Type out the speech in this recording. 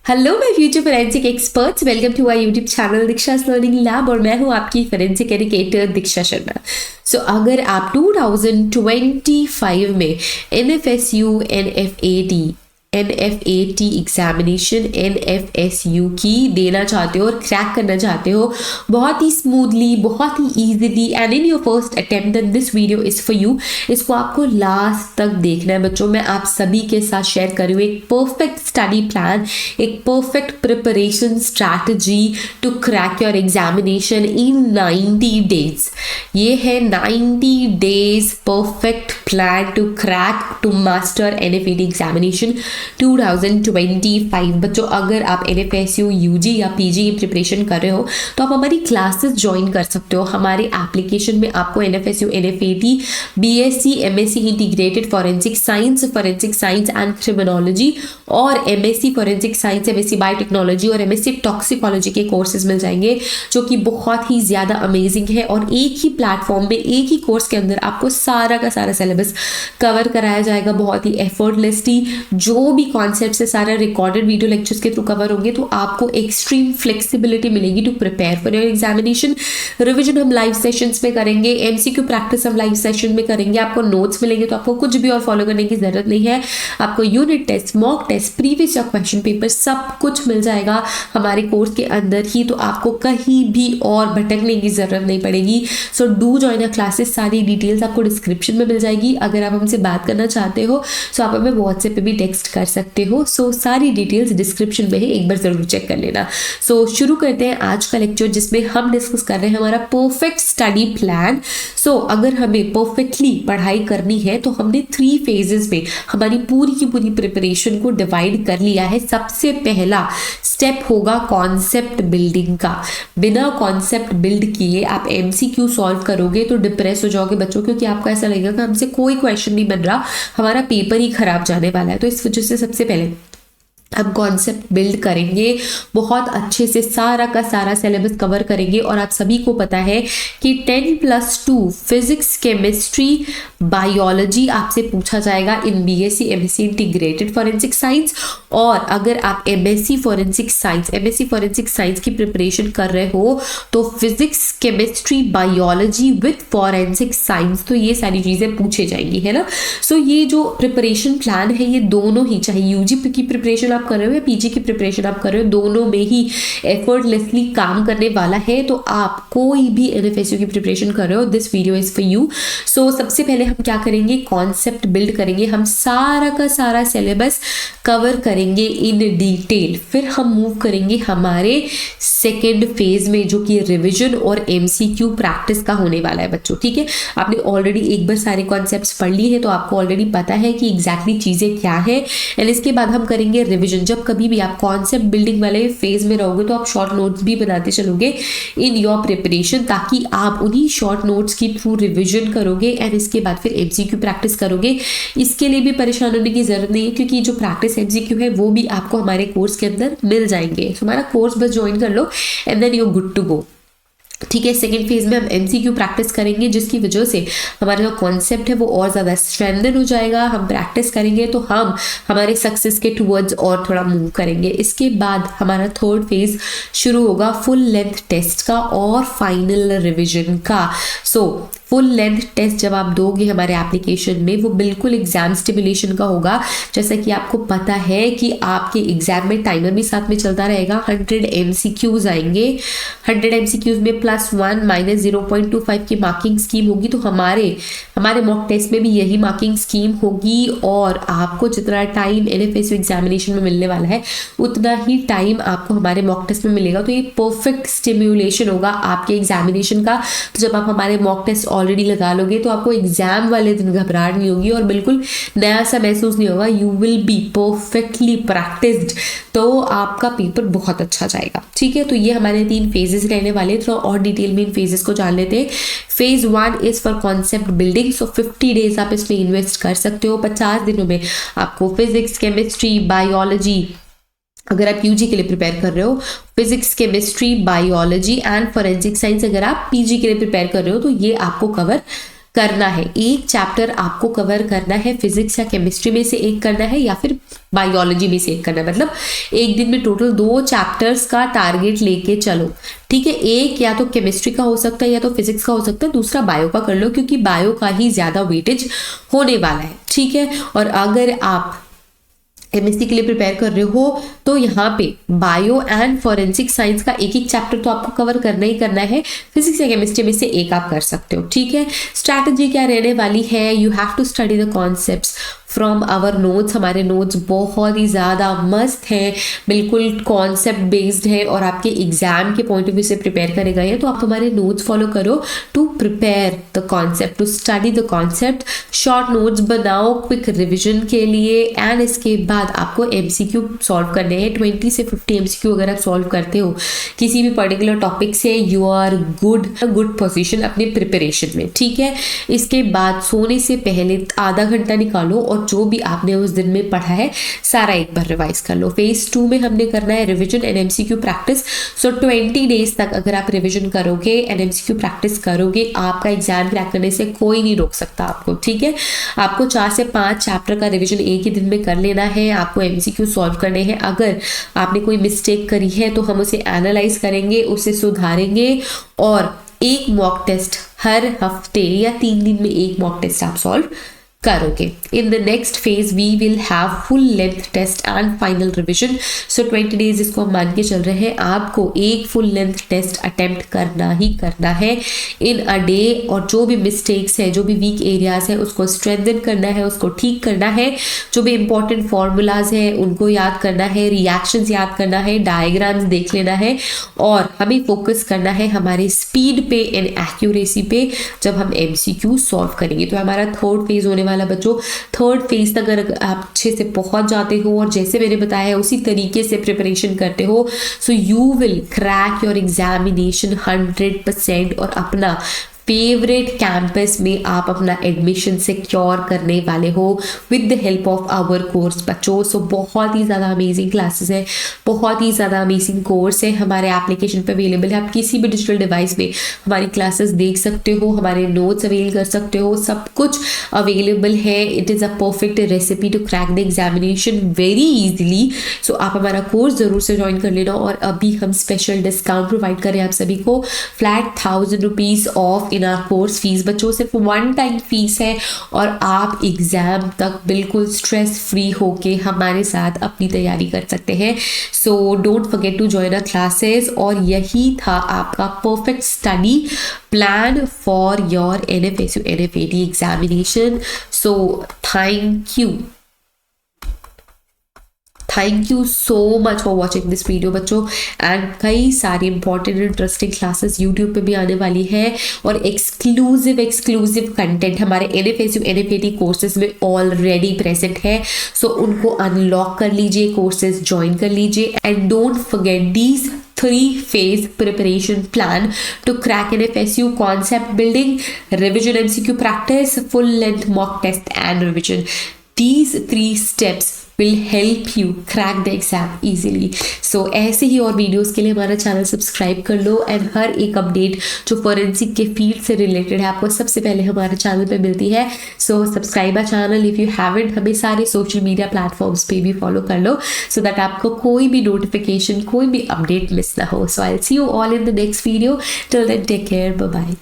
Hello my future forensic experts, welcome to our YouTube channel Diksha's learning lab और मैं हूं आपकी फोरेंसिक एजुकेटर दीक्षा शर्मा। अगर आप 2025 में एनएफएसयू एनएफएटी एग्जामिनेशन एनएफएसयू की देना चाहते हो और क्रैक करना चाहते हो बहुत ही स्मूथली, बहुत ही easily and in your first attempt, then this video is for you. इसको आपको लास्ट तक देखना है बच्चों। मैं आप सभी के साथ शेयर कर रही हूँ एक परफेक्ट स्टडी प्लान, एक perfect preparation strategy to crack your examination in 90 days. ये है 90 days perfect plan to crack to master NFAT examination 2025। बच्चों, अगर आप एनएफएसयू यूजी या पीजी की प्रिपरेशन कर रहे हो तो आप हमारी क्लासेस ज्वाइन कर सकते हो। हमारे एप्लीकेशन में आपको NFSU NFAT BSc MSc integrated forensic science and criminology और MSc forensic science, MSc biotechnology और एमएससी टॉक्सिकोलॉजी के कोर्सेज मिल जाएंगे जो कि बहुत ही ज़्यादा अमेजिंग है। और एक ही प्लेटफॉर्म में, एक ही कोर्स के अंदर आपको सारा का सारा सिलेबस कवर कराया जाएगा बहुत ही एफर्टलेसली। जो भी कॉन्सेप्ट है सारा रिकॉर्डेड वीडियो लेक्चर्स के थ्रू कवर होंगे, तो आपको एक्सट्रीम फ्लेक्सिबिलिटी मिलेगी to prepare for your examination. Revision हम लाइव सेशंस में करेंगे, एमसीक्यू प्रैक्टिस हम लाइव सेशन में करेंगे, आपको नोट्स मिलेंगे, तो आपको कुछ भी और फॉलो करने की जरूरत नहीं है। आपको unit test, mock test, previous year question paper सब कुछ मिल जाएगा हमारे कोर्स के अंदर ही, तो आपको कहीं भी और भटकने की जरूरत नहीं पड़ेगी। So do join our classes. सारी डिटेल्स आपको डिस्क्रिप्शन में मिल जाएगी। अगर आप हमसे बात करना चाहते हो तो आप हमें व्हाट्सएप पे भी टेक्स्ट कर सकते हो। सारी डिटेल्स डिस्क्रिप्शन में है, एक बार जरूर चेक कर लेना। शुरू करते हैं आज का लेक्चर जिसमें हम डिस्कस कर रहे हैं हमारा परफेक्ट स्टडी प्लान। अगर हमें परफेक्टली पढ़ाई करनी है तो हमने 3 फेजेस में हमारी पूरी की पूरी प्रिपरेशन को डिवाइड कर लिया है। सबसे पहला स्टेप होगा कॉन्सेप्ट बिल्डिंग का। बिना कॉन्सेप्ट बिल्ड किए आप एमसीक्यू सॉल्व करोगे तो डिप्रेस हो जाओगे बच्चों, क्योंकि आपको ऐसा लगेगा कि हमसे कोई क्वेश्चन नहीं बन रहा, हमारा पेपर ही खराब जाने वाला है। तो इस वजह से सबसे पहले हम कॉन्सेप्ट बिल्ड करेंगे, बहुत अच्छे से सारा का सारा सिलेबस कवर करेंगे। और आप सभी को पता है कि 10+2 फिजिक्स, केमिस्ट्री, बायोलॉजी आपसे पूछा जाएगा इन BSc MSc integrated forensic science. और अगर आप एमएससी फॉरेंसिक साइंस की प्रिपरेशन कर रहे हो तो physics, chemistry, biology with forensic science, तो ये सारी चीज़ें पूछे जाएंगी, है ना। ये जो प्रिपरेशन प्लान है ये दोनों ही, चाहे यूजी की प्रिपरेशन आप कर रहे हो या पीजी की प्रिपरेशन आप कर रहे हो, दोनों में ही एफर्टलेसली काम करने वाला है। तो आप कोई भी एनएफएसयू की प्रिपरेशन कर रहे हो, this video is for you. सबसे पहले हम क्या करेंगे, कॉन्सेप्ट बिल्ड करेंगे। हम सारा का सारा सिलेबस कवर करेंगे इन डिटेल। फिर हम मूव करेंगे हमारे सेकेंड फेज में जो कि रिविजन और एमसीक्यू प्रैक्टिस का होने वाला है बच्चों, ठीक है। आपने ऑलरेडी एक बार सारे कॉन्सेप्ट्स पढ़ लिए हैं तो आपको ऑलरेडी पता है कि एग्जैक्टली चीज़ें क्या है। एंड इसके बाद हम करेंगे रिविजन। जब कभी भी आप कॉन्सेप्ट बिल्डिंग वाले फेज में रहोगे तो आप शॉर्ट नोट्स भी बनाते चलोगे इन योर प्रिपरेशन, ताकि आप उन्हीं शॉर्ट नोट्स की थ्रू रिविजन करोगे एंड इसके बाद फिर एमसीक्यू प्रैक्टिस करोगे। इसके लिए भी परेशान होने की जरूरत नहीं है, क्योंकि जो प्रैक्टिस एमसीक्यू है वो भी आपको हमारे कोर्स के अंदर मिल जाएंगे। हमारा कोर्स बस ज्वाइन कर लो and then you are good to go, ठीक है। सेकेंड फेज में हम एमसीक्यू प्रैक्टिस करेंगे, जिसकी वजह से हमारा जो कॉन्सेप्ट है वो और ज़्यादा स्ट्रेंथन हो जाएगा। हम प्रैक्टिस करेंगे तो हम हमारे सक्सेस के टूवर्ड्स और थोड़ा मूव करेंगे। इसके बाद हमारा थर्ड फेज शुरू होगा फुल लेंथ टेस्ट का और फाइनल रिविजन का। फुल लेंथ टेस्ट जब आप दोगे हमारे एप्लीकेशन में, वो बिल्कुल एग्जाम स्टिमुलेशन का होगा। जैसा कि आपको पता है कि आपके एग्जाम में टाइमर भी साथ में चलता रहेगा। 100 एमसीक्यूज आएंगे, 100 एमसीक्यूज में +1 -0.25 की मार्किंग स्कीम होगी। तो हमारे मॉक टेस्ट में भी यही मार्किंग स्कीम होगी। और आपको जितना टाइम एनएफएसयू एग्जामिनेशन में मिलने वाला है उतना ही टाइम आपको हमारे मॉक टेस्ट में मिलेगा। तो ये परफेक्ट स्टिम्युलेशन होगा आपके एग्जामिनेशन का। तो जब आप हमारे मॉक टेस्ट ऑलरेडी लगा लोगे तो आपको एग्जाम वाले दिन घबराहट नहीं होगी और बिल्कुल नया सा महसूस नहीं होगा। You will be perfectly practised, तो आपका पेपर बहुत अच्छा जाएगा, ठीक है। तो ये हमारे 3 फेजेस रहने वाले। थोड़ा और डिटेल में इन फेजेस को जान लेते हैं। Phase 1 is for concept building. 50 days आप इसमें इन्वेस्ट कर सकते हो। 50 दिनों में आपको फिजिक्स, केमिस्ट्री, बायोलॉजी, अगर आप यूजी के लिए प्रिपेयर कर रहे हो, physics, chemistry, biology and forensic science अगर आप पीजी के लिए प्रिपेयर कर रहे हो, तो ये आपको कवर करना है, एक चैप्टर आपको कवर करना है, फिजिक्स या केमिस्ट्री में से एक करना है या फिर बायोलॉजी में से एक करना है, मतलब एक दिन में टोटल 2 चैप्टर्स का टारगेट लेके चलो, ठीक है। एक या तो केमिस्ट्री का हो सकता है या तो फिजिक्स का हो सकता है, दूसरा बायो का कर लो क्योंकि बायो का ही ज़्यादा वेटेज होने वाला है, ठीक है। और अगर आप एमएससी के लिए प्रिपेयर कर रहे हो तो यहाँ पे बायो एंड फॉरेंसिक साइंस का एक एक चैप्टर तो आपको कवर करना ही करना है, फिजिक्स या केमिस्ट्री में से एक आप कर सकते हो, ठीक है। स्ट्रैटेजी क्या रहने वाली है, you have to study the concepts from our notes. हमारे नोट्स बहुत ही ज़्यादा मस्त हैं, बिल्कुल कॉन्सेप्ट बेस्ड है और आपके एग्जाम के पॉइंट ऑफ व्यू से प्रिपेयर करे गए हैं, तो आप हमारे नोट्स फॉलो करो to prepare the concept, to study the concept. Short notes बनाओ क्विक रिविजन के लिए एंड इसके बाद आपको एमसीक्यू सॉल्व करने हैं। 20 से 50 एमसीक्यू अगर आप सॉल्व करते हो किसी भी पर्टिकुलर टॉपिक से, यू आर गुड पोजिशन अपने प्रिपरेशन में, ठीक है। इसके बाद सोने से पहले आधा घंटा निकालो और जो भी आपने उस दिन में पढ़ा है सारा एक बार रिवाइज कर लो। फेज 2 में हमने करना है revision and MCQ practice. So 20 days तक अगर आप रिवीजन करोगे एंड एमसीक्यू प्रैक्टिस करोगे, आपका एग्जाम क्रैक करने से कोई नहीं रोक सकता आपको, ठीक है। आपको 4 से 5 चैप्टर का रिवीजन एक ही दिन में कर लेना है, आपको एमसीक्यू सॉल्व करने हैं। अगर आपने कोई मिस्टेक करी है तो हम उसे एनालाइज करेंगे, उसे सुधारेंगे और एक मॉक टेस्ट हर हफ्ते या 3 दिन में एक मॉक टेस्ट आप सॉल्व करोगे। In the next phase we will have full length test and final revision. So 20 days इसको हम मान के चल रहे हैं, आपको एक फुल लेंथ टेस्ट अटेम्प्ट करना ही करना है इन अ डे। और जो भी मिस्टेक्स है, जो भी वीक एरियाज है उसको स्ट्रेंथन करना है, उसको ठीक करना है। जो भी इंपॉर्टेंट फॉर्मूलाज है उनको याद करना है, रिएक्शंस याद करना है, डायग्राम्स देख लेना है और हमें फोकस करना है हमारे स्पीड पे एंड एक्यूरेसी पे जब हम एमसीक्यू सॉल्व करेंगे। तो हमारा थर्ड फेज होने वाला बच्चों, थर्ड फेज तक अगर आप अच्छे से पहुंच जाते हो और जैसे मैंने बताया है उसी तरीके से प्रिपरेशन करते हो, so you will crack your examination 100% और अपना फेवरेट कैंपस में आप अपना एडमिशन सिक्योर करने वाले हो with the help of our course बच्चों। सो बहुत ही ज़्यादा अमेजिंग क्लासेस है, बहुत ही ज़्यादा अमेजिंग कोर्स है, हमारे एप्लीकेशन पे अवेलेबल है। आप किसी भी डिजिटल डिवाइस में हमारी क्लासेस देख सकते हो, हमारे नोट्स अवेल कर सकते हो, सब कुछ अवेलेबल है। It is a perfect recipe to crack the examination very easily. So आप हमारा कोर्स ज़रूर से ज्वाइन कर लेना और अभी हम स्पेशल डिस्काउंट प्रोवाइड करें आप सभी को, flat 1000 rupees off in our course fees. बच्चों सिर्फ 1 टाइम फीस है और आप एग्जाम तक बिल्कुल स्ट्रेस फ्री होके हमारे साथ अपनी तैयारी कर सकते हैं। So don't forget to join our classes. और यही था आपका perfect study plan for your NFSU NFAT examination. So thank you so much for watching this video बच्चों। एंड कई सारी इंपॉर्टेंट इंटरेस्टिंग क्लासेस यूट्यूब पे भी आने वाली है और एक्सक्लूसिव कंटेंट हमारे NFSU NFAT कोर्सेज में ऑलरेडी प्रेजेंट है। सो उनको अनलॉक कर लीजिए, कोर्सेज ज्वाइन कर लीजिए and don't forget these 3-phase preparation plan to crack NFSU concept building, revision MCQ practice, full length mock test and revision. These 3 steps will help you crack the exam easily. So ऐसे ही और videos के लिए हमारा channel subscribe कर लो and हर एक update जो forensic के फील्ड से रिलेटेड है आपको सबसे पहले हमारे चैनल पे मिलती है। So subscribe our channel if you haven't. हमें सारे सोशल मीडिया प्लेटफॉर्म्स पे भी फॉलो कर लो सो दैट आपको कोई भी नोटिफिकेशन, कोई भी अपडेट मिस ना हो। So I will see you all in the next video. Till then take care, bye bye.